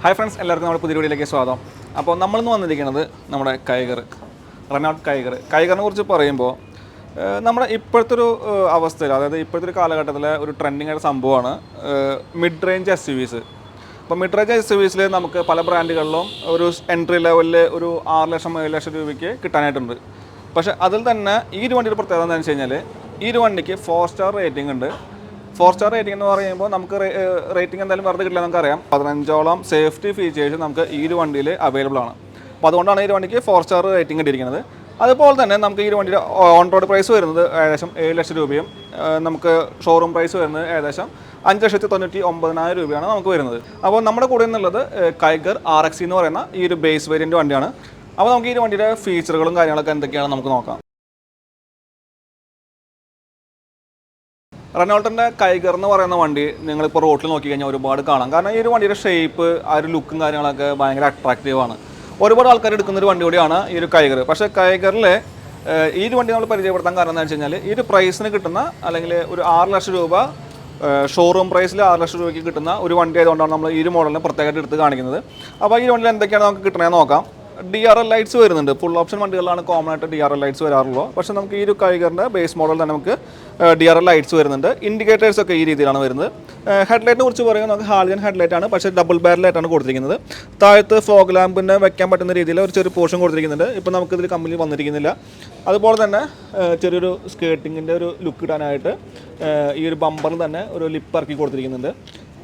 Hi friends, എല്ലാവർക്കും നമ്മുടെ പുതിയ വീഡിയോയിലേക്ക് സ്വാഗതം. അപ്പോൾ നമ്മളിന്ന് വന്നിരിക്കുന്നത് നമ്മുടെ കൈഗർ, റെനോൾട്ട് കൈഗറിനെ കുറിച്ച് പറയുമ്പോൾ നമ്മുടെ ഇപ്പോഴത്തെ ഒരു അവസ്ഥയിൽ, അതായത് ഇപ്പോഴത്തെ ഒരു കാലഘട്ടത്തിലെ ഒരു ട്രെൻഡിങ് ആയ സംഭവമാണ് mid range S U Vs. അപ്പോൾ മിഡ് റേഞ്ച് എസ് യു വിസിൽ നമുക്ക് പല ബ്രാൻഡുകളിലും ഒരു എൻട്രി ലെവലിൽ ഒരു 6 ലക്ഷം 7 ലക്ഷം രൂപയ്ക്ക് കിട്ടാനായിട്ടുണ്ട്. പക്ഷേ അതിൽ തന്നെ ഈ ഒരു വണ്ടിയുടെ പ്രത്യേകത എന്താണെന്ന് വെച്ച് കഴിഞ്ഞാൽ, ഈ ഒരു വണ്ടിക്ക് 4 സ്റ്റാർ റേറ്റിംഗ് ഉണ്ട്. 4 സ്റ്റാർ റേറ്റിംഗ് എന്ന് പറയുമ്പോൾ നമുക്ക് റേറ്റിംഗ് എന്തായാലും വെറുതെ കിട്ടില്ല, നമുക്കറിയാം. 15ഓളം സേഫ്റ്റി ഫീച്ചേഴ്സ് നമുക്ക് ഈ ഒരു വണ്ടിയിൽ അവൈലബിൾ ആണ്. അപ്പോൾ അതുകൊണ്ടാണ് ഈ ഒരു വണ്ടിക്ക് 4 സ്റ്റാർ റേറ്റിംഗ് കിട്ടിയിരിക്കുന്നത്. അതുപോലെ തന്നെ നമുക്ക് ഈ ഒരു വണ്ടിയുടെ ഓൺ റോഡ് പ്രൈസ് വരുന്നത് ഏകദേശം 7 ലക്ഷം രൂപയും നമുക്ക് ഷോറൂം പ്രൈസ് വരുന്നത് ഏകദേശം 5,99,000 രൂപയാണ് നമുക്ക് വരുന്നത്. അപ്പോൾ നമ്മുടെ കൂടെ നിന്നുള്ളത് കൈഗർ RX എന്ന് പറയുന്ന ഈ ഒരു ബേസ് വേരിയൻ്റ് വണ്ടിയാണ്. അപ്പോൾ നമുക്ക് ഈ ഒരു വണ്ടിയുടെ ഫീച്ചറുകളും കാര്യങ്ങളൊക്കെ എന്തൊക്കെയാണ് നമുക്ക് നോക്കാം. റെനോൾട്ടിൻ്റെ കൈഗർ എന്ന് പറയുന്ന വണ്ടി നിങ്ങളിപ്പോൾ റോട്ടിൽ നോക്കി കഴിഞ്ഞാൽ ഒരുപാട് കാണാം. കാരണം ഈ ഒരു വണ്ടിയുടെ ഷേപ്പ്, ആ ഒരു ലുക്കും കാര്യങ്ങളൊക്കെ ഭയങ്കര അട്രാക്റ്റീവാണ്. ഒരുപാട് ആൾക്കാർ എടുക്കുന്ന ഒരു വണ്ടി കൂടിയാണ് ഈ ഒരു കൈഗർ. പക്ഷേ കൈഗറിൽ ഈ ഒരു വണ്ടി നമ്മൾ പരിചയപ്പെടുത്താൻ കാരണം എന്താണെന്ന് വെച്ച് കഴിഞ്ഞാൽ, ഈ ഒരു പ്രൈസിന് കിട്ടുന്ന, അല്ലെങ്കിൽ ഒരു 6 ലക്ഷം രൂപ ഷോറൂം പ്രൈസിൽ 6 ലക്ഷം രൂപയ്ക്ക് കിട്ടുന്ന ഒരു വണ്ടി ആയതുകൊണ്ടാണ് നമ്മൾ ഈ ഒരു മോഡലിനെ പ്രത്യേകമായിട്ട് എടുത്ത് കാണിക്കുന്നത്. അപ്പോൾ ഈ വണ്ടിയിൽ എന്തൊക്കെയാണ് നമുക്ക് കിട്ടണമെന്ന് നോക്കാം. DRL ലൈറ്റ്സ് വരുന്നുണ്ട്. ഫുൾ ഓപ്ഷൻ വണ്ടികളിലാണ് കോമൺ ആയിട്ട് DRL ലൈറ്റ്സ് വരാറുള്ളൂ. പക്ഷേ നമുക്ക് ഈ ഒരു കൈഗറിൻ്റെ ബേസ് മോഡൽ തന്നെ നമുക്ക് DRL ലൈറ്റ്സ് വരുന്നുണ്ട്. ഇൻഡിക്കേറ്റേഴ്സ് ഒക്കെ ഈ രീതിയിലാണ് വരുന്നത്. ഹെഡ്ലൈറ്റിനെ കുറിച്ച് പറയുമ്പോൾ നമുക്ക് ഹാലജൻ ഹെഡ്ലൈറ്റാണ്, പക്ഷേ ഡബിൾ ബാരലായിട്ടാണ് കൊടുത്തിരിക്കുന്നത്. താഴത്ത് ഫോഗ് ലാമ്പിന് വെക്കാൻ പറ്റുന്ന രീതിയിൽ ഒരു ചെറിയ പോർഷൻ കൊടുത്തിരിക്കുന്നുണ്ട്. ഇപ്പോൾ നമുക്കിതിൽ കമ്പനി വന്നിരിക്കുന്നില്ല. അതുപോലെ തന്നെ ചെറിയൊരു സ്കേർട്ടിങ്ങിൻ്റെ ഒരു ലുക്ക് ഇടാനായിട്ട് ഈ ഒരു ബമ്പറിൽ തന്നെ ഒരു ലിപ്പ് ഇറക്കി കൊടുത്തിരിക്കുന്നുണ്ട്.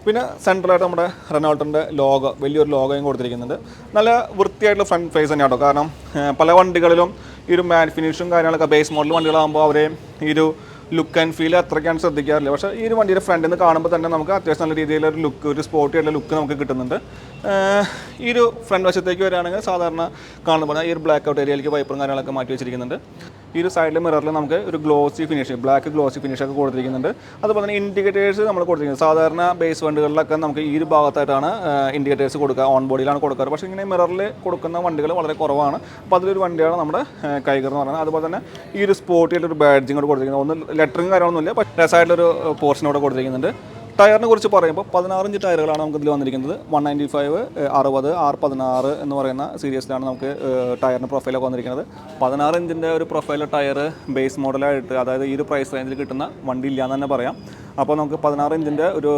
പിന്നെ സെൻട്രലായിട്ട് നമ്മുടെ റെനോൾട്ടിൻ്റെ ലോഗോ, വലിയൊരു ലോഗോയും കൊടുത്തിരിക്കുന്നുണ്ട്. നല്ല വൃത്തിയായിട്ടുള്ള ഫ്രണ്ട് ഫേസ് തന്നെയാണ് കേട്ടോ. കാരണം പല വണ്ടികളിലും ഈ ഒരു മാറ്റ് ഫിനിഷും കാര്യങ്ങളൊക്കെ ബേസ് മോഡൽ വണ്ടികളാകുമ്പോൾ അവരെ ഈ ഒരു ലുക്ക് ആൻഡ് ഫീൽ അത്രയ്ക്കാണ് ശ്രദ്ധിക്കാറില്ല. പക്ഷേ ഈ ഒരു വണ്ടിയുടെ ഫ്രണ്ടിൽ നിന്ന് കാണുമ്പോൾ തന്നെ നമുക്ക് അത്യാവശ്യം നല്ല രീതിയിലൊരു ലുക്ക്, ഒരു സ്പോർട്ടി ആയിട്ടുള്ള ലുക്ക് നമുക്ക് കിട്ടുന്നുണ്ട്. ഈ ഒരു ഫ്രണ്ട് വശത്തേക്ക് വരികയാണെങ്കിൽ സാധാരണ കാണുമ്പോൾ ഈ ഒരു ബ്ലാക്ക് ഔട്ട് ഏരിയയിലേക്ക് വൈപ്പറും കാര്യങ്ങളൊക്കെ മാറ്റി വെച്ചിരിക്കുന്നുണ്ട്. ഈ ഒരു സൈഡിലെ മിററിൽ നമുക്ക് ഒരു ഗ്ലോസി ഫിനിഷ്, ബ്ലാക്ക് ഗ്ലോസി ഫിനിഷൊക്കെ കൊടുത്തിരിക്കുന്നുണ്ട്. അതുപോലെ തന്നെ ഇൻഡിക്കേറ്റേഴ്സ് നമ്മൾ കൊടുത്തിരിക്കുന്നത് സാധാരണ ബേസ് വണ്ടികളിലൊക്കെ നമുക്ക് ഈ ഒരു ഭാഗത്തായിട്ടാണ് ഇൻഡിക്കേറ്റേഴ്സ് കൊടുക്കുക, ഓൺ ബോഡിയിലാണ് കൊടുക്കാറ്. പക്ഷേ ഇങ്ങനെ മിററിൽ കൊടുക്കുന്ന വണ്ടികൾ വളരെ കുറവാണ്. അപ്പോൾ അതിലൊരു വണ്ടിയാണ് നമ്മുടെ കൈഗർ എന്ന് പറയുന്നത്. അതുപോലെ തന്നെ ഈ ഒരു സ്പോർട്ടിയായിട്ടൊരു ബാഡ്ജിങ് കൂടെ കൊടുത്തിരിക്കുന്നത്. ഒന്നും ലെറ്ററിങ് കാര്യങ്ങളൊന്നുമില്ല, പക്ഷേ സൈഡിലൊരു പോർഷനോടെ കൊടുത്തിരിക്കുന്നുണ്ട്. ടയറിനെ കുറിച്ച് പറയുമ്പോൾ 16 ഇഞ്ച് ടയറുകളാണ് നമുക്ക് ഇതിൽ വന്നിരിക്കുന്നത്. 195, 60, R16 എന്ന് പറയുന്ന സീരീസിലാണ് നമുക്ക് ടയറിന് പ്രൊഫൈലൊക്കെ വന്നിരിക്കുന്നത്. 16 ഇഞ്ചിൻ്റെ ഒരു പ്രൊഫൈൽ ടയർ ബേസ് മോഡലായിട്ട്, അതായത് ഈ ഒരു പ്രൈസ് റേഞ്ചിൽ കിട്ടുന്ന വണ്ടി ഇല്ലയെന്ന് തന്നെ പറയാം. അപ്പോൾ നമുക്ക് 16 ഇഞ്ചിൻ്റെ ഒരു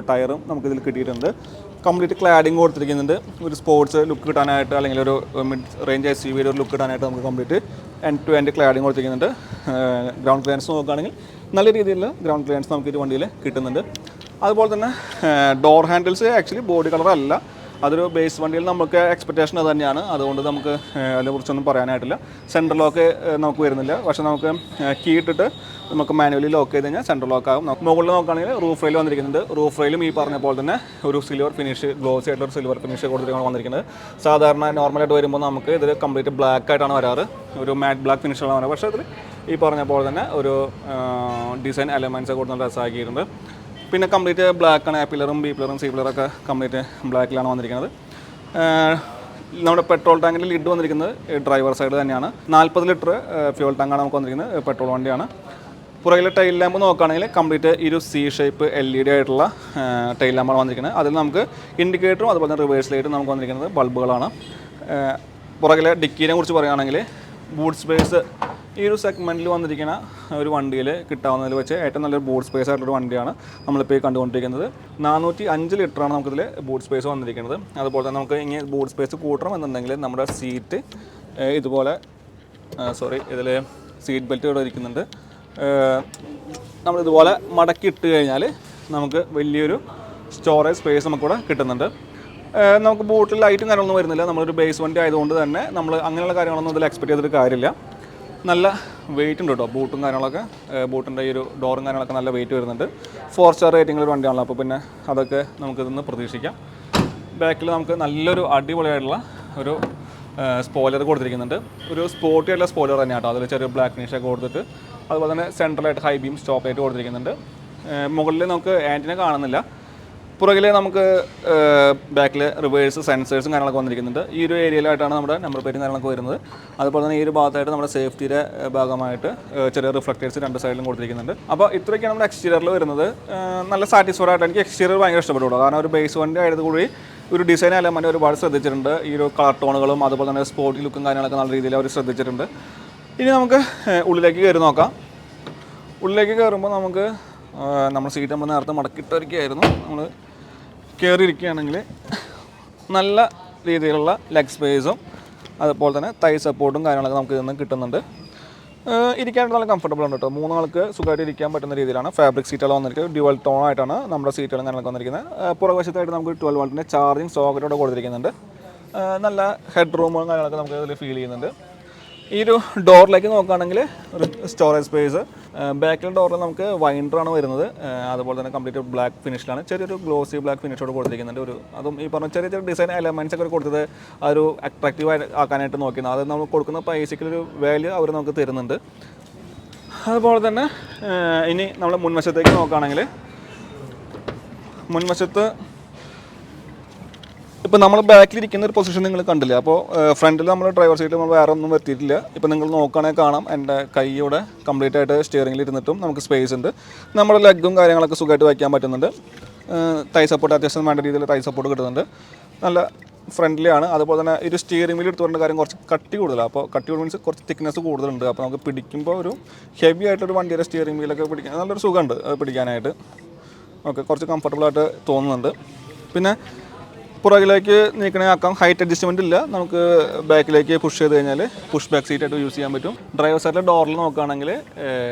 ടയറും നമുക്കിതിൽ കിട്ടിയിട്ടുണ്ട്. കംപ്ലീറ്റ് ക്ലാഡിങ് കൊടുത്തിരിക്കുന്നുണ്ട്. ഒരു സ്പോർട്സ് ലുക്ക് കിട്ടാനായിട്ട്, അല്ലെങ്കിൽ ഒരു മിഡ് റേഞ്ച് SUV ഒരു ലുക്ക് കിട്ടാനായിട്ട് നമുക്ക് complete end to end cladding കൊടുത്തിരിക്കുന്നുണ്ട്. ഗ്രൗണ്ട് ക്ലിയറൻസ് നോക്കുകയാണെങ്കിൽ നല്ല രീതിയിലുള്ള ഗ്രൗണ്ട് ക്ലിയറൻസ് നമുക്ക് ഈ വണ്ടിയിൽ കിട്ടുന്നുണ്ട്. അതുപോലെ തന്നെ door handles actually body colour അല്ല, അതൊരു ബേസ് വണ്ടിയിൽ നമുക്ക് എക്സ്പെക്റ്റേഷൻ അത് തന്നെയാണ്. അതുകൊണ്ട് നമുക്ക് അതിനെക്കുറിച്ചൊന്നും പറയാനായിട്ടില്ല. സെൻട്രൽ ലോക്ക് നമുക്ക് വരുന്നില്ല, പക്ഷേ നമുക്ക് കീ ഇട്ടിട്ട് നമുക്ക് മാനുവലി ലോക്ക് ചെയ്ത് കഴിഞ്ഞാൽ സെൻട്രൽ ലോക്ക് ആകും. മുകളിൽ നോക്കുകയാണെങ്കിൽ റൂഫ് റെയിൽ വന്നിരിക്കുന്നുണ്ട്. റൂഫ് റെയിലും ഈ പറഞ്ഞ പോലെ തന്നെ ഒരു സിൽവർ ഫിനിഷ്, ഗ്ലോസി ആയിട്ടുള്ള സിൽവർ ഫിനിഷ് കൊടുത്തിട്ടാണ് വന്നിരിക്കുന്നത്. സാധാരണ നോർമലായിട്ട് വരുമ്പോൾ നമുക്ക് ഇതിൽ കംപ്ലീറ്റ് ബ്ലാക്ക് ആയിട്ടാണ് വരാറ്, ഒരു മാറ്റ് ബ്ലാക്ക് ഫിനിഷാണ് വരാറ്. പക്ഷേ ഇതിൽ ഈ പറഞ്ഞ പോലെ തന്നെ ഒരു ഡിസൈൻ എലമെൻറ്റ്സ് കൊടുത്ത് ഡ്രസ്സാക്കിയിട്ടുണ്ട്. പിന്നെ കംപ്ലീറ്റ് ബ്ലാക്കാണ്. A പില്ലറും B പില്ലറും C പില്ലറൊക്കെ കംപ്ലീറ്റ് ബ്ലാക്കിലാണ് വന്നിരിക്കുന്നത്. നമ്മുടെ പെട്രോൾ ടാങ്കിൻ്റെ ലിഡ് വന്നിരിക്കുന്നത് ഡ്രൈവർ സൈഡ് തന്നെയാണ്. 40 ലിറ്റർ ഫ്യൂൾ ടാങ്കാണ് നമുക്ക് വന്നിരിക്കുന്നത്. പെട്രോൾ വണ്ടിയാണ്. പുറകിലെ ടൈൽ ലാമ്പ് നോക്കുകയാണെങ്കിൽ കംപ്ലീറ്റ് ഈ ഒരു C ഷേപ്പ് LED ആയിട്ടുള്ള ടൈൽ ലാമ്പാണ് വന്നിരിക്കുന്നത്. അതിൽ നമുക്ക് ഇൻഡിക്കേറ്ററും അതുപോലെ തന്നെ റിവേഴ്സ് ലൈറ്റും നമുക്ക് വന്നിരിക്കുന്നത് ബൾബുകളാണ്. പുറകിലെ ഡിക്കീനെ കുറിച്ച് പറയുകയാണെങ്കിൽ ബൂട്ട് സ്പേസ് ഈ ഒരു സെഗ്മെൻറ്റിൽ വന്നിരിക്കുന്ന ഒരു വണ്ടിയിൽ കിട്ടാവുന്നതിൽ വെച്ച് ഏറ്റവും നല്ലൊരു ബൂട്ട് സ്പേസ് ആയിട്ടുള്ളൊരു വണ്ടിയാണ് നമ്മളിപ്പോൾ ഈ കണ്ടുകൊണ്ടിരിക്കുന്നത്. 405 ലിറ്ററാണ് നമുക്കിതിൽ ബൂട്ട് സ്പേസ് വന്നിരിക്കുന്നത്. അതുപോലെ തന്നെ നമുക്ക് ഇങ്ങനെ ബൂട്ട് സ്പേസ് കൂട്ടണം എന്നുണ്ടെങ്കിൽ നമ്മുടെ സീറ്റ് ഇതുപോലെ ഇതിൽ സീറ്റ് ബെൽറ്റ് ഇവിടെ ഇരിക്കുന്നുണ്ട്. നമ്മളിതുപോലെ മടക്കി ഇട്ട് കഴിഞ്ഞാൽ നമുക്ക് വലിയൊരു സ്റ്റോറേജ് സ്പേസ് നമുക്കിവിടെ കിട്ടുന്നുണ്ട്. നമുക്ക് ബൂട്ടിൽ ലൈറ്റും കാര്യങ്ങളൊന്നും വരുന്നില്ല. നമ്മളൊരു ബേസ് വണ്ടി ആയതുകൊണ്ട് തന്നെ നമ്മൾ അങ്ങനെയുള്ള കാര്യങ്ങളൊന്നും ഇതിൽ എക്സ്പെക്ട് ചെയ്തിട്ട് കാര്യമില്ല. നല്ല വെയിറ്റ് ഉണ്ട് കേട്ടോ. ബൂട്ടും കാര്യങ്ങളൊക്കെ, ബൂട്ടിൻ്റെ ഈ ഒരു ഡോറും കാര്യങ്ങളൊക്കെ നല്ല വെയിറ്റ് വരുന്നുണ്ട്. 4 സ്റ്റാർ റേറ്റിംഗുള്ള വണ്ടിയാണല്ലോ, അപ്പോൾ പിന്നെ അതൊക്കെ നമുക്കിതൊന്ന് പ്രതീക്ഷിക്കാം. ബാക്കിൽ നമുക്ക് നല്ലൊരു അടിപൊളിയായിട്ടുള്ള ഒരു സ്പോയിലർ കൊടുത്തിരിക്കുന്നുണ്ട്. ഒരു സ്പോർട്ടി ആയിട്ടുള്ള സ്പോയിലർ തന്നെയാണ് കേട്ടോ. അതിൽ ചെറിയ ബ്ലാക്ക് ഫിനിഷൊക്കെ കൊടുത്തിട്ട്, അതുപോലെ തന്നെ സെൻട്രലായിട്ട് ഹൈ ബീം സ്റ്റോപ്പ് ലൈറ്റ് കൊടുത്തിരിക്കുന്നുണ്ട്. മുകളിൽ നമുക്ക് ആൻറ്റിനെ കാണുന്നില്ല. പുറകിൽ നമുക്ക് ബാക്കിൽ റിവേഴ്സ് സെൻസേഴ്സും കാര്യങ്ങളൊക്കെ വന്നിരിക്കുന്നുണ്ട്. ഈ ഒരു ഏരിയയിലായിട്ടാണ് നമ്മുടെ നമ്പർ പ്ലേറ്റും കാര്യങ്ങളൊക്കെ വരുന്നത്. അതുപോലെ തന്നെ ഈ ഒരു ഭാഗത്തായിട്ട് നമ്മുടെ സേഫ്റ്റിയുടെ ഭാഗമായിട്ട് ചെറിയ റിഫ്ലക്റ്റേഴ്സ് രണ്ട് സൈഡിലും കൊടുത്തിരിക്കുന്നുണ്ട്. അപ്പോൾ ഇത്രയൊക്കെയാണ് നമ്മുടെ എക്സ്റ്റീരിയറിൽ വരുന്നത്. നല്ല സാറ്റിസ്ഫൈഡ് ആയിട്ട് എനിക്ക് എക്സ്റ്റീരിയർ ഭയങ്കര ഇഷ്ടപ്പെട്ടു. കാരണം ഒരു ബേസ് വണ്ടി ആയതുകൂടി ഒരു ഡിസൈൻ എലമെൻറ്റ് ഒരുപാട് ശ്രദ്ധിച്ചിട്ടുണ്ട്. ഈ ഒരു കളർ ടോണുകളും അതുപോലെ തന്നെ സ്പോർട്ടി ലുക്കും കാര്യങ്ങളൊക്കെ നല്ല രീതിയിൽ അവർ ശ്രദ്ധിച്ചിട്ടുണ്ട്. ഇനി നമുക്ക് ഉള്ളിലേക്ക് കയറി നോക്കാം. ഉള്ളിലേക്ക് കയറുമ്പോൾ നമുക്ക് നമ്മൾ സീറ്റ് നമ്മൾ നേരത്തെ മടക്കിയിട്ടിരിക്കുകയായിരുന്നു. നമ്മൾ കയറിയിരിക്കുകയാണെങ്കിൽ നല്ല രീതിയിലുള്ള ലെഗ് സ്പേസും അതുപോലെ തന്നെ തൈ സപ്പോർട്ടും കാര്യങ്ങളൊക്കെ നമുക്ക് ഇതിൽ നിന്ന് കിട്ടുന്നുണ്ട്. ഇരിക്കാനായിട്ട് നല്ല കംഫർട്ടബിൾ ഉണ്ട് കേട്ടോ. 3 ആൾക്ക് സുഖമായിട്ട് ഇരിക്കാൻ പറ്റുന്ന രീതിയിലാണ് ഫാബ്രിക് സീറ്റുകൾ വന്നിരിക്കുന്നത്. ഡ്യുവൽ ടോൺ ആയിട്ടാണ് നമ്മുടെ സീറ്റുകളും കാര്യങ്ങളൊക്കെ വന്നിരിക്കുന്നത്. പുറകുവശത്തായിട്ട് നമുക്ക് 12 വോൾട്ടിൻ്റെ ചാർജിങ് സോക്കറ്റോടെ കൊടുത്തിരിക്കുന്നുണ്ട്. നല്ല ഹെഡ് റൂമും കാര്യങ്ങളൊക്കെ നമുക്ക് ഇതിൽ ഫീൽ ചെയ്യുന്നുണ്ട്. ഈ ഒരു ഡോറിലേക്ക് നോക്കുകയാണെങ്കിൽ ഒരു സ്റ്റോറേജ് സ്പേസ്. ബാക്കിലെ ഡോറിൽ നമുക്ക് വൈൻഡറാണ് വരുന്നത്. അതുപോലെ തന്നെ കംപ്ലീറ്റ് ബ്ലാക്ക് ഫിനിഷിലാണ്, ചെറിയൊരു ഗ്ലോസി ബ്ലാക്ക് ഫിനിഷോട് കൊടുത്തിരിക്കുന്നുണ്ട്. അതും ഈ പറഞ്ഞ ചെറിയ ചെറിയ ഡിസൈൻ എലമെൻറ്റ്സ് ഒക്കെ കൊടുത്തത് ആ ഒരു അട്രാക്റ്റീവ് ആക്കാനായിട്ട് നോക്കുന്നത്. അത് നമ്മൾ കൊടുക്കുന്ന പൈസയ്ക്കൊരു വാല്യൂ അവർ നമുക്ക് തരുന്നുണ്ട്. അതുപോലെ തന്നെ ഇനി നമ്മൾ മുൻവശത്തേക്ക് നോക്കുകയാണെങ്കിൽ മുൻവശത്ത് ഇപ്പോൾ നമ്മൾ ബാക്കിലിരിക്കുന്ന ഒരു പൊസിഷൻ നിങ്ങൾ കണ്ടില്ല. അപ്പോൾ ഫ്രണ്ടിൽ നമ്മൾ ഡ്രൈവർ സീറ്റ് നമ്മൾ വേറെ ഒന്നും വരുത്തിയിട്ടില്ല. ഇപ്പോൾ നിങ്ങൾ നോക്കുകയാണെങ്കിൽ കാണാം എൻ്റെ കൈയുടെ കംപ്ലീറ്റ് ആയിട്ട് സ്റ്റിയറിംഗിൽ ഇരുന്നിട്ടും നമുക്ക് സ്പേസ് ഉണ്ട്. നമ്മുടെ ലെഗും കാര്യങ്ങളൊക്കെ സുഖമായിട്ട് വയ്ക്കാൻ പറ്റുന്നുണ്ട്. തൈ സപ്പോർട്ട് അത്യാവശ്യം വേണ്ട രീതിയിൽ തൈ സപ്പോർട്ട് കിട്ടുന്നുണ്ട്. നല്ല ഫ്രണ്ട്ലി ആണ്. അതുപോലെ തന്നെ ഒരു സ്റ്റിയറിംഗ് വീൽ എടുത്തു പറഞ്ഞ കാര്യം കുറച്ച് കട്ടി കൂടുതലാണ്. അപ്പോൾ കട്ടി മീൻസ് കുറച്ച് തിക്നെസ് കൂടുതലുണ്ട്. അപ്പോൾ നമുക്ക് പിടിക്കുമ്പോൾ ഒരു ഹെവി ആയിട്ടൊരു വണ്ടിയുടെ സ്റ്റിയറിംഗ് വീലൊക്കെ പിടിക്കാൻ നല്ലൊരു സുഖമുണ്ട് പിടിക്കാനായിട്ട്. ഓക്കെ, കുറച്ച് കംഫർട്ടബിളായിട്ട് തോന്നുന്നുണ്ട്. പിന്നെ പുറകിലേക്ക് നീക്കണേ ആക്കാം. ഹൈറ്റ് അഡ്ജസ്റ്റ്മെൻറ്റ് ഇല്ല. നമുക്ക് ബാക്കിലേക്ക് പുഷ് ചെയ്ത് കഴിഞ്ഞാൽ പുഷ് ബാക്ക് സീറ്റായിട്ട് യൂസ് ചെയ്യാൻ പറ്റും. ഡ്രൈവർ സൈഡിലെ ഡോറിൽ നോക്കുകയാണെങ്കിൽ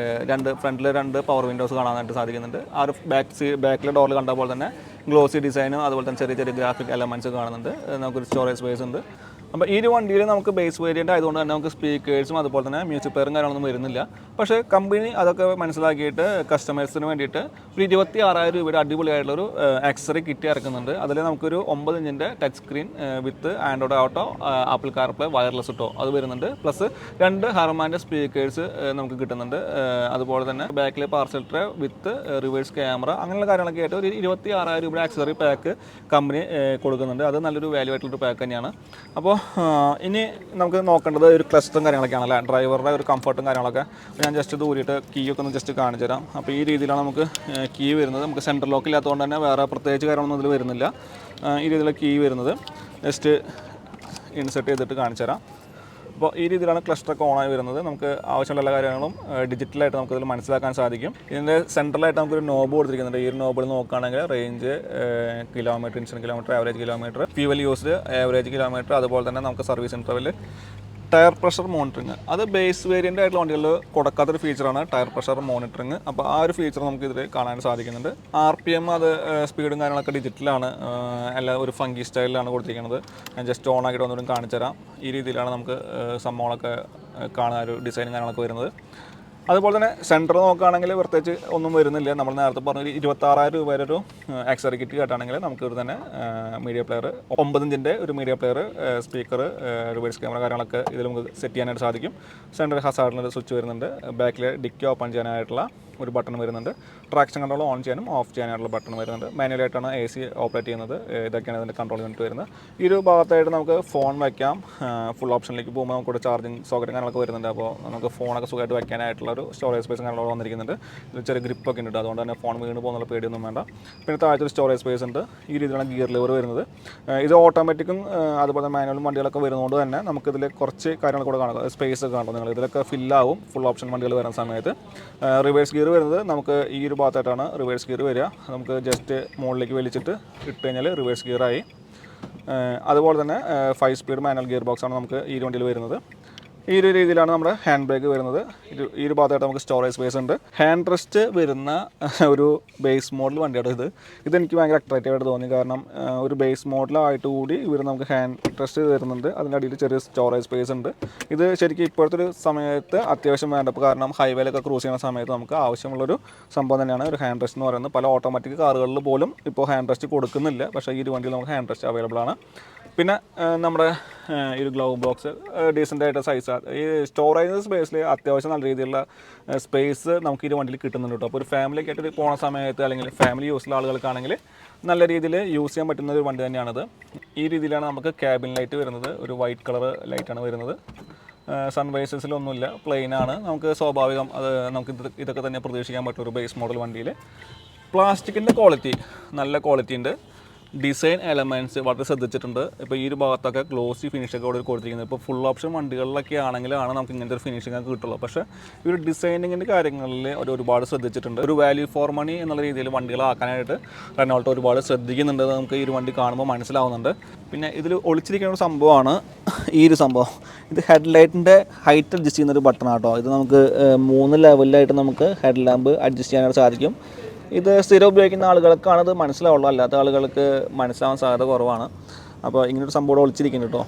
ഫ്രണ്ടിൽ 2 പവർ വിൻഡോസ് കാണാനായിട്ട് സാധിക്കുന്നുണ്ട്. ആ ഒരു ബാക്കിലെ ഡോറിൽ കണ്ട പോലെ തന്നെ ഗ്ലോസി ഡിസൈനും അതുപോലെ തന്നെ ചെറിയ ചെറിയ ഗ്രാഫിക് എലമെൻറ്റ്സ് കാണുന്നുണ്ട്. നമുക്കൊരു സ്റ്റോറേജ് സ്പേസ് ഉണ്ട്. അപ്പോൾ ഈ ഒരു വണ്ടിയിൽ നമുക്ക് ബേസ് വേരിയൻ്റ് ആയതുകൊണ്ട് തന്നെ നമുക്ക് സ്പീക്കേഴ്സും അതുപോലെ തന്നെ മ്യൂസിക് പ്ലെയറും കാര്യങ്ങളൊന്നും വരുന്നില്ല. പക്ഷേ കമ്പനി അതൊക്കെ മനസ്സിലാക്കിയിട്ട് കസ്റ്റമേഴ്സിന് വേണ്ടിയിട്ട് ഒരു 26,000 രൂപയുടെ അടിപൊളിയായിട്ടുള്ളൊരു ആക്സസറി കിറ്റ് ഇറക്കുന്നുണ്ട്. അതിൽ നമുക്കൊരു 9 ഇഞ്ചിൻ്റെ ടച്ച് സ്ക്രീൻ വിത്ത് Android auto, apple CarPlay, wireless auto അത് വരുന്നുണ്ട്. പ്ലസ് 2 ഹർമാൻ്റെ സ്പീക്കേഴ്സ് നമുക്ക് കിട്ടുന്നുണ്ട്. അതുപോലെ തന്നെ ബാക്കിലെ പാർസൽ ട്രേ വിത്ത് റിവേഴ്സ് ക്യാമറ അങ്ങനെയുള്ള കാര്യങ്ങളൊക്കെ ആയിട്ട് ഒരു 26,000 രൂപയുടെ ആക്സസറി പാക്ക് കമ്പനി കൊടുക്കുന്നുണ്ട്. അത് നല്ലൊരു വാല്യൂ ആയിട്ടുള്ളൊരു പാക്ക് തന്നെയാണ്. അപ്പോൾ ഇനി നമുക്ക് നോക്കേണ്ടത് ഒരു ക്ലസ്റ്ററും കാര്യങ്ങളൊക്കെയാണ് അല്ലേ, ഡ്രൈവറുടെ ഒരു കംഫർട്ടും കാര്യങ്ങളൊക്കെ. ഞാൻ ജസ്റ്റ് ദൂരിയിട്ട് കീ ഒക്കെ ഒന്ന് ജസ്റ്റ് കാണിച്ചു തരാം. അപ്പോൾ ഈ രീതിയിലാണ് നമുക്ക് കീ വരുന്നത്. നമുക്ക് സെൻട്രൽ ലോക്ക് ഇല്ലാത്തതുകൊണ്ട് തന്നെ വേറെ പ്രത്യേകിച്ച് കാര്യങ്ങളൊന്നും ഇതിൽ വരുന്നില്ല. ഈ രീതിയിലുള്ള കീ വരുന്നത് ജസ്റ്റ് ഇൻസെർട്ട് ചെയ്തിട്ട് കാണിച്ചു തരാം. അപ്പോൾ ഈ രീതിയിലാണ് ക്ലസ്റ്ററൊക്കെ ഓണായി വരുന്നത്. നമുക്ക് ആവശ്യമുള്ള എല്ലാ കാര്യങ്ങളും ഡിജിറ്റലായിട്ട് നമുക്കിതിൽ മനസ്സിലാക്കാൻ സാധിക്കും. ഇതിൻ്റെ സെൻട്രലായിട്ട് നമുക്കൊരു നോബ് കൊടുത്തിരിക്കുന്നുണ്ട്. ഈ ഒരു നോബിൽ നോക്കുകയാണെങ്കിൽ range, kilometre, instant kilometre, average kilometre, fuel used, average kilometre, അതുപോലെ തന്നെ നമുക്ക് service interval, tyre pressure monitoring. അത് ബേസ് വേരിയൻ്റ് ആയിട്ടുള്ള വണ്ടികളിൽ കൊടുക്കാത്തൊരു ഫീച്ചറാണ് ടയർ പ്രഷർ മോണിറ്ററിങ്. അപ്പോൾ ആ ഒരു ഫീച്ചർ നമുക്ക് ഇതിൽ കാണാൻ സാധിക്കുന്നുണ്ട്. RPM അത് സ്പീഡും കാര്യങ്ങളൊക്കെ ഡിജിറ്റലാണ്, എല്ലാം ഒരു ഫംഗി സ്റ്റൈലിലാണ് കൊടുത്തിരിക്കുന്നത്. ഞാൻ ജസ്റ്റ് ഓൺ ആക്കിയിട്ട് ഒന്നുകൂടി കാണിച്ചു തരാം. ഈ രീതിയിലാണ് നമുക്ക് സംഭവങ്ങളൊക്കെ കാണാൻ ഒരു ഡിസൈനും കാര്യങ്ങളൊക്കെ വരുന്നത്. അതുപോലെ തന്നെ സെൻറ്റർ നോക്കുകയാണെങ്കിൽ പ്രത്യേകിച്ച് ഒന്നും വരുന്നില്ല. നമ്മൾ നേരത്തെ പറഞ്ഞ 26,000 രൂപയുടെ ഒരു ആക്സറി കിറ്റ് കേട്ടാണെങ്കിൽ നമുക്ക് ഇവിടെ തന്നെ മീഡിയ പ്ലെയർ, 9 ഇഞ്ചിൻ്റെ ഒരു media player, speaker, reverse camera കാര്യങ്ങളൊക്കെ ഇതിൽ നമുക്ക് സെറ്റ് ചെയ്യാനായിട്ട് സാധിക്കും. സെൻറ്റർ ഹസാർഡിനൊരു സ്വിച്ച് വരുന്നുണ്ട്. ബാക്കിൽ ഡിക്കി ഓപ്പൺ ചെയ്യാനായിട്ടുള്ള ഒരു ബട്ടൺ വരുന്നുണ്ട്. ട്രാക്ഷൻ കൺട്രോൾ ഓൺ ചെയ്യാനും ഓഫ് ചെയ്യാനായിട്ടുള്ള ബട്ടൺ വരുന്നുണ്ട്. മാനുവലായിട്ടാണ് AC ഓപ്പറേറ്റ് ചെയ്യുന്നത്. ഇതൊക്കെയാണ് ഇതിൻ്റെ കൺട്രോൾ യൂണിറ്റ് വരുന്നത്. ഈ ഒരു ഭാഗത്തായിട്ട് നമുക്ക് ഫോൺ വയ്ക്കാം. ഫുൾ ഓപ്ഷനിലേക്ക് പോകുമ്പോൾ നമുക്കിവിടെ ചാർജിങ് സോക്കറ്റ് കാര്യങ്ങളൊക്കെ വരുന്നുണ്ട്. അപ്പോൾ നമുക്ക് ഫോണൊക്കെ സുഖമായിട്ട് വയ്ക്കാനായിട്ടുള്ള ഒരു സ്റ്റോറേജ് സ്പേസ് കാര്യങ്ങളൊക്കെ വന്നിരിക്കുന്നുണ്ട്. ഇത് ചെറിയ ഗ്രിപ്പൊക്കെ ഉണ്ട്, അതുകൊണ്ട് തന്നെ ഫോൺ വീണ് പോകുന്നുള്ള പേടിയൊന്നും വേണ്ട. പിന്നെ താഴത്തൊരു സ്റ്റോറേജ് സ്പേസ് ഉണ്ട്. ഈ രീതിയിലാണ് ഗിയർ ലിവർ വരുന്നത്. ഇത് ഓട്ടോമാറ്റിക്കും അതുപോലെ മാനുവലും വണ്ടികളൊക്കെ വരുന്നതുകൊണ്ട് തന്നെ നമുക്കിതിൽ കുറച്ച് കാര്യങ്ങൾ കൂടെ കാണുക, സ്പേസ് ഒക്കെ കാണും. നിങ്ങൾ ഇതിലൊക്കെ ഫില്ലാവും ഫുൾ ഓപ്ഷൻ വണ്ടികൾ വരുന്ന സമയത്ത്. റിവേഴ്സ് ഗിയർ വരുന്നത് നമുക്ക് ഈ ഒരു ഭാഗത്തായിട്ടാണ് റിവേഴ്സ് ഗിയർ വരിക. നമുക്ക് ജസ്റ്റ് മുകളിലേക്ക് വലിച്ചിട്ട് ഇട്ട് കഴിഞ്ഞാൽ റിവേഴ്സ് ഗിയറായി. അതുപോലെ തന്നെ 5 സ്പീഡ് മാനുവൽ ഗിയർ ബോക്സാണ് നമുക്ക് ഈ വണ്ടിയിൽ വരുന്നത്. ഈ ഒരു രീതിയിലാണ് നമ്മുടെ ഹാൻഡ് ബ്രേക്ക് വരുന്നത്. ഈ ഒരു ഭാഗത്തായിട്ട് നമുക്ക് സ്റ്റോറേജ് സ്പേസ് ഉണ്ട്. ഹാൻഡ് റെസ്റ്റ് വരുന്ന ഒരു ബേസ് മോഡൽ വണ്ടിയാണ് ഇതെനിക്ക് ഭയങ്കര അട്രാക്റ്റീവായിട്ട് തോന്നി. കാരണം ഒരു ബേസ് മോഡലായിട്ട് കൂടി ഇവർ നമുക്ക് ഹാൻഡ് റെസ്റ്റ് വരുന്നുണ്ട്. അതിൻ്റെ അടിയിൽ ചെറിയ സ്റ്റോറേജ് സ്പേസ് ഉണ്ട്. ഇത് ശരിക്കും ഇപ്പോഴത്തെ ഒരു സമയത്ത് അത്യാവശ്യം വേണ്ട. കാരണം ഹൈവേയിലൊക്കെ ക്രൂസ് ചെയ്യുന്ന സമയത്ത് നമുക്ക് ആവശ്യമുള്ളൊരു സംഭവം തന്നെയാണ് ഒരു ഹാൻഡ് റെസ്റ്റ് എന്ന് പറയുന്നത്. പല ഓട്ടോമാറ്റിക് കാറുകളിൽ പോലും ഇപ്പോൾ ഹാൻഡ് റെസ്റ്റ് കൊടുക്കുന്നില്ല. പക്ഷേ ഈ ഒരു വണ്ടിയിൽ നമുക്ക് ഹാൻഡ് റെസ്റ്റ് അവൈലബിൾ ആണ്. പിന്നെ നമ്മുടെ ഈ ഒരു ഗ്ലൗ ബോക്സ് ഡീസൻ്റ് ആയിട്ട് സൈസാണ്. ഈ സ്റ്റോറേജ് സ്പേസിൽ അത്യാവശ്യം നല്ല രീതിയിലുള്ള സ്പേസ് നമുക്ക് ഈ വണ്ടിയിൽ കിട്ടുന്നുണ്ട് കേട്ടോ. അപ്പോൾ ഒരു ഫാമിലിയൊക്കെ ആയിട്ട് പോണ സമയത്ത് അല്ലെങ്കിൽ ഫാമിലി യൂസിലുള്ള ആളുകൾക്കാണെങ്കിൽ നല്ല രീതിയിൽ യൂസ് ചെയ്യാൻ പറ്റുന്ന ഒരു വണ്ടി തന്നെയാണിത്. ഈ രീതിയിലാണ് നമുക്ക് ക്യാബിൻ ലൈറ്റ് വരുന്നത്. ഒരു വൈറ്റ് കളർ ലൈറ്റാണ് വരുന്നത്. സൺവൈസസിലൊന്നുമില്ല, പ്ലെയിനാണ്. നമുക്ക് സ്വാഭാവികം അത് നമുക്ക് ഇതൊക്കെ തന്നെ പ്രതീക്ഷിക്കാൻ പറ്റും ഒരു ബേസ് മോഡൽ വണ്ടിയിൽ. പ്ലാസ്റ്റിക്കിൻ്റെ ക്വാളിറ്റി നല്ല ക്വാളിറ്റി ഉണ്ട്. ഡിസൈൻ എലമെൻറ്റ്സ് വളരെ ശ്രദ്ധിച്ചിട്ടുണ്ട്. ഇപ്പോൾ ഈ ഒരു ഭാഗത്തൊക്കെ ഗ്ലോസി ഫിനിഷൊക്കെ ഇവിടെ കൊടുത്തിരിക്കുന്നത്. ഇപ്പോൾ ഫുൾ ഓപ്ഷൻ വണ്ടികളിലൊക്കെ ആണെങ്കിലാണ് നമുക്ക് ഇങ്ങനത്തെ ഒരു ഫിനിഷിംഗ് ഒക്കെ കിട്ടുള്ളൂ. പക്ഷേ ഈ ഒരു ഡിസൈനിങ്ങിൻ്റെ കാര്യങ്ങളിൽ ഒരുപാട് ശ്രദ്ധിച്ചിട്ടുണ്ട്. ഒരു വാല്യൂ ഫോർ മണി എന്നുള്ള രീതിയിൽ വണ്ടികളാക്കാനായിട്ട് റെനോൾട്ട് ഒരുപാട് ശ്രദ്ധിക്കുന്നുണ്ട്. നമുക്ക് ഈ ഒരു വണ്ടി കാണുമ്പോൾ മനസ്സിലാവുന്നുണ്ട്. പിന്നെ ഇതിൽ ഒളിച്ചിരിക്കുന്ന ഒരു സംഭവമാണ് ഈ ഒരു സംഭവം. ഇത് ഹെഡ് ലൈറ്റിൻ്റെ ഹൈറ്റ് അഡ്ജസ്റ്റ് ചെയ്യുന്നൊരു ബട്ടണാട്ടോ. ഇത് നമുക്ക് 3 ലെവലിലായിട്ട് നമുക്ക് ഹെഡ് ലാമ്പ് അഡ്ജസ്റ്റ് ചെയ്യാനായിട്ട് സാധിക്കും. ഇത് സ്ഥിരം ഉപയോഗിക്കുന്ന ആളുകൾക്കാണ് ഇത് മനസ്സിലാവുള്ളൂ, അല്ലാത്ത ആളുകൾക്ക് മനസ്സിലാവാൻ സാധ്യത കുറവാണ്. അപ്പോൾ ഇങ്ങനൊരു സംഭവം ഒളിച്ചിരിക്കുന്നു കേട്ടോ.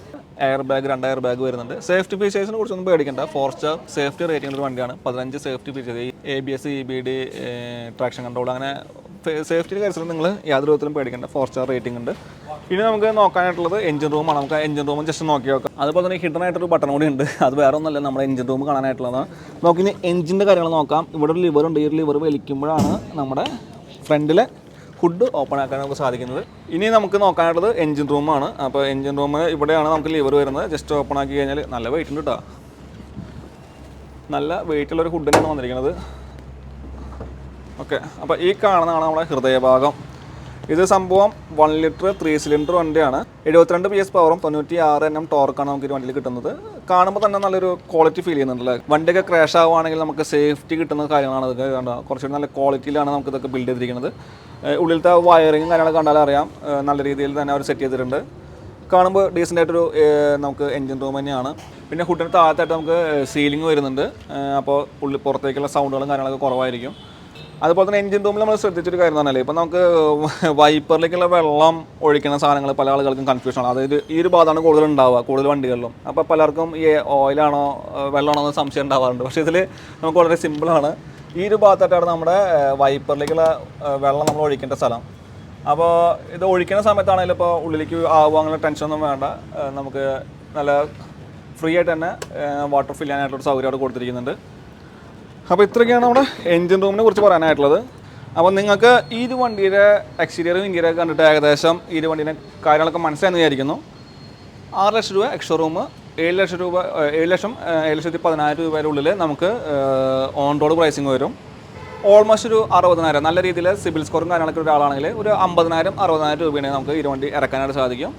എയർ ബാഗ്, 2 എയർ ബാഗ് വരുന്നുണ്ട്. സേഫ്റ്റി ഫീച്ചേഴ്സിനെ കുറിച്ചൊന്നും പേടിക്കേണ്ട. 4 സ്റ്റാർ സേഫ്റ്റി റേറ്റിംഗ് ഒരു വണ്ടിയാണ്. 15 safety features, ABS, EBD, traction control, അങ്ങനെ സേഫ്റ്റിയുടെ കാര്യത്തിൽ നിങ്ങൾ യാതൊരു വിധത്തിലും പേടിക്കേണ്ട. 4 സ്റ്റാർ റേറ്റിംഗ് ഉണ്ട്. ഇനി നമുക്ക് നോക്കാനായിട്ടുള്ളത് എഞ്ചിൻ റൂമാണ്. നമുക്ക് എഞ്ചിൻ റൂം ജസ്റ്റ് നോക്കി നോക്കാം. അതുപോലെ തന്നെ ഹിഡൻ ആയിട്ടൊരു ബട്ടൺ കൂടി ഉണ്ട്. അത് വേറെ ഒന്നല്ല, നമ്മുടെ എഞ്ചിൻ റൂം കാണാനായിട്ടുള്ളതാണ്. നമുക്കിനി എഞ്ചിൻ്റെ കാര്യങ്ങൾ നോക്കാം. ഇവിടെ ഒരു ലിവറുണ്ട്. ഈ ഒരു ലിവർ വലിക്കുമ്പോഴാണ് നമ്മുടെ ഫ്രണ്ടിലെ ഹുഡ് ഓപ്പൺ ആക്കാൻ നമുക്ക് സാധിക്കുന്നത്. ഇനി നമുക്ക് നോക്കാനായിട്ടുള്ളത് എഞ്ചിൻ റൂമാണ്. അപ്പോൾ എഞ്ചിൻ റൂം ഇവിടെയാണ് നമുക്ക് ലിവർ വരുന്നത്. ജസ്റ്റ് ഓപ്പൺ ആക്കി കഴിഞ്ഞാൽ നല്ല വെയിറ്റ് ഉണ്ട് കേട്ടോ. നല്ല വെയിറ്റുള്ളൊരു ഹുഡിനാണ് വന്നിരിക്കുന്നത്. ഓക്കെ, അപ്പോൾ ഈ കാണുന്നതാണ് നമ്മുടെ ഹൃദയഭാഗം. ഇത് സംഭവം 1 ലിറ്റർ 3 സിലിണ്ടർ വണ്ടിയാണ്. 72 PS പവറും 96 Nm ടോർക്കാണ് നമുക്ക് ഈ വണ്ടിയിൽ കിട്ടുന്നത്. കാണുമ്പോൾ തന്നെ നല്ലൊരു ക്വാളിറ്റി ഫീൽ ചെയ്യുന്നുണ്ടല്ലേ. വണ്ടിയൊക്കെ ക്രാഷ് ആവുകയാണെങ്കിൽ നമുക്ക് സേഫ്റ്റി കിട്ടുന്ന കാര്യങ്ങളാണ്. ഇതൊക്കെ കണ്ടോ, കുറച്ചുകൂടി നല്ല ക്വാളിറ്റിയിലാണ് നമുക്ക് ഇതൊക്കെ ബിൽഡ് ചെയ്തിരിക്കുന്നത്. ഉള്ളിലത്തെ വയറിങ്ങും കാര്യങ്ങളൊക്കെ കണ്ടാലും അറിയാം, നല്ല രീതിയിൽ തന്നെ അവർ സെറ്റ് ചെയ്തിട്ടുണ്ട്. കാണുമ്പോൾ ഡീസൻ്റ് ആയിട്ടൊരു നമുക്ക് എഞ്ചിൻ റൂം തന്നെയാണ്. പിന്നെ ഹുഡിന് താഴത്തായിട്ട് നമുക്ക് സീലിംഗ് വരുന്നുണ്ട്. അപ്പോൾ പുറത്തേക്കുള്ള സൗണ്ടുകളും കാര്യങ്ങളൊക്കെ കുറവായിരിക്കും. അതുപോലെ തന്നെ എഞ്ചിൻ റൂമിൽ നമ്മൾ ശ്രദ്ധിച്ചൊരു കാര്യം എന്ന് പറഞ്ഞാൽ, ഇപ്പോൾ നമുക്ക് വൈപ്പറിലേക്കുള്ള വെള്ളം ഒഴിക്കുന്ന സാധനങ്ങൾ പല ആളുകൾക്കും കൺഫ്യൂഷനാണ്. അതായത് ഈ ഒരു ഭാഗമാണ് കൂടുതൽ ഉണ്ടാവുക കൂടുതൽ വണ്ടികളിലും. അപ്പോൾ പലർക്കും ഈ ഓയിലാണോ വെള്ളമാണോ എന്ന് സംശയം ഉണ്ടാവാറുണ്ട്. പക്ഷേ ഇതിൽ നമുക്ക് വളരെ സിമ്പിളാണ്. ഈ ഒരു ഭാഗത്തായിട്ടാണ് നമ്മുടെ വൈപ്പറിലേക്കുള്ള വെള്ളം നമ്മൾ ഒഴിക്കേണ്ട സ്ഥലം. അപ്പോൾ ഇത് ഒഴിക്കുന്ന സമയത്താണെങ്കിലും ഇപ്പോൾ ഉള്ളിലേക്ക് ആവുക അങ്ങനെ ടെൻഷനൊന്നും വേണ്ട. നമുക്ക് നല്ല ഫ്രീ ആയിട്ട് തന്നെ വാട്ടർ ഫിൽ ചെയ്യാനായിട്ടുള്ള സൗകര്യം അവിടെ കൊടുത്തിരിക്കുന്നുണ്ട്. അപ്പോൾ ഇത്രയൊക്കെയാണ് നമ്മുടെ എൻജിൻ റൂമിനെ കുറിച്ച് പറയാനായിട്ടുള്ളത്. അപ്പോൾ നിങ്ങൾക്ക് ഈ ഒരു വണ്ടിയുടെ എക്സ്റ്റീരിയറും ഇൻറ്റീരിയറൊക്കെ കണ്ടിട്ട് ഏകദേശം ഈ ഒരു വണ്ടീൻ്റെ കാര്യങ്ങളൊക്കെ മനസ്സിലായെന്ന് വിചാരിക്കുന്നു. 6 ലക്ഷം രൂപ എക്സ്ഷോറൂം, 7 ലക്ഷം രൂപ 7,10,000 രൂപയുടെ ഉള്ളിൽ നമുക്ക് ഓൺ റോഡ് പ്രൈസിങ് വരും. ഓൾമോസ്റ്റ് ഒരു 60,000, നല്ല രീതിയിൽ സിബിൽ സ്കോറും കാര്യങ്ങളൊക്കെ ഒരാളാണെങ്കിൽ ഒരു 50,000 60,000 രൂപയാണ് നമുക്ക് ഈ വണ്ടി ഇറക്കാനായിട്ട് സാധിക്കും.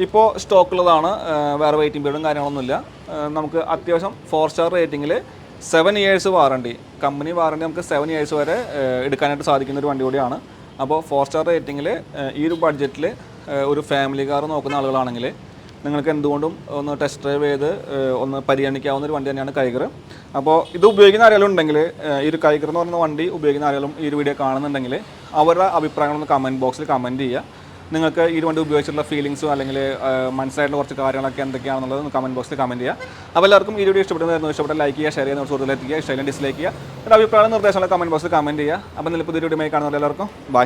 ഇപ്പോൾ സ്റ്റോക്കുള്ളതാണ്, വേറെ വെയിറ്റിംഗ് പീരീഡും കാര്യങ്ങളൊന്നുമില്ല. നമുക്ക് അത്യാവശ്യം 4 സ്റ്റാർ റേറ്റിങ്ങിൽ 7 ഇയേഴ്സ് വാറണ്ടി, കമ്പനി വാറണ്ടി നമുക്ക് 7 ഇയേഴ്സ് വരെ എടുക്കാനായിട്ട് സാധിക്കുന്ന ഒരു വണ്ടി കൂടിയാണ്. അപ്പോൾ 4 സ്റ്റാർ റേറ്റിങ്ങിൽ ഈ ഒരു ബഡ്ജറ്റിൽ ഒരു ഫാമിലി കാർ നോക്കുന്ന ആളുകളാണെങ്കിൽ നിങ്ങൾക്ക് എന്തുകൊണ്ടും ഒന്ന് ടെസ്റ്റ് ഡ്രൈവ് ചെയ്ത് ഒന്ന് പരിഗണിക്കാവുന്ന ഒരു വണ്ടി തന്നെയാണ് കൈഗർ. അപ്പോൾ ഇത് ഉപയോഗിക്കുന്ന ആരെങ്കിലും ഉണ്ടെങ്കിൽ, ഈ ഒരു കൈഗർ എന്ന് പറയുന്ന വണ്ടി ഉപയോഗിക്കുന്ന ആരെങ്കിലും ഈ ഒരു വീഡിയോ കാണുന്നുണ്ടെങ്കിൽ അവരുടെ അഭിപ്രായങ്ങളൊന്ന് കമൻറ്റ് ബോക്സിൽ കമൻറ്റ് ചെയ്യുക. നിങ്ങൾക്ക് ഈ വണ്ടി ഉപയോഗിച്ചിട്ടുള്ള ഫീലിങ്സോ അല്ലെങ്കിൽ മനസ്സിലായിട്ടുള്ള കുറച്ച് കാര്യങ്ങളൊക്കെ എന്തൊക്കെയാണെന്നുള്ളത് കമൻറ്റ് ബോക്സിൽ കമൻറ്റ് ചെയ്യുക. അപ്പോൾ എല്ലാവർക്കും ഈ വീഡിയോ ഇഷ്ടപ്പെടുന്നതായിരുന്നു. ഇഷ്ടപ്പെട്ട ലൈക്ക് ചെയ്യുക, ഷെയർ ചെയ്യുന്ന സുഹൃത്തുക്കളെത്തിക്കുക, ഇഷ്ടം ഡിസ്ലൈക്ക് ചെയ്യുക. ഒരു അഭിപ്രായം നിർദ്ദേശമുള്ള കമൻറ്റ് ബോക്സിൽ കമൻറ്റ് ചെയ്യുക. അപ്പോൾ പുതിയ വീഡിയോ കാണുന്ന എല്ലാവർക്കും ബൈ.